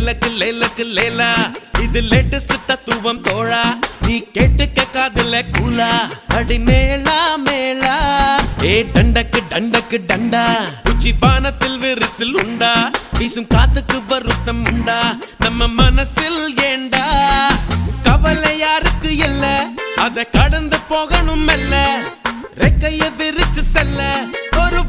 லேலக்கு லேலக்கு லேலா இது லேட்டஸ்ட் தத்துவம் தோழா நீ கேட்டுக்க காதுல கூலா அடி மேளா மேளா ஏ டண்டக்கு டண்டக்கு டண்டா உச்சி வானத்தில் விரிசில் உண்டா வீசும் காத்துக்கு வருத்தம் உண்டா நம்ம மனசில் ஏண்டா கவலை யாருக்கு இல்ல அத கடந்து போகணும் மெல்ல ரெக்கைய விரிச்சு செல்ல ஒரு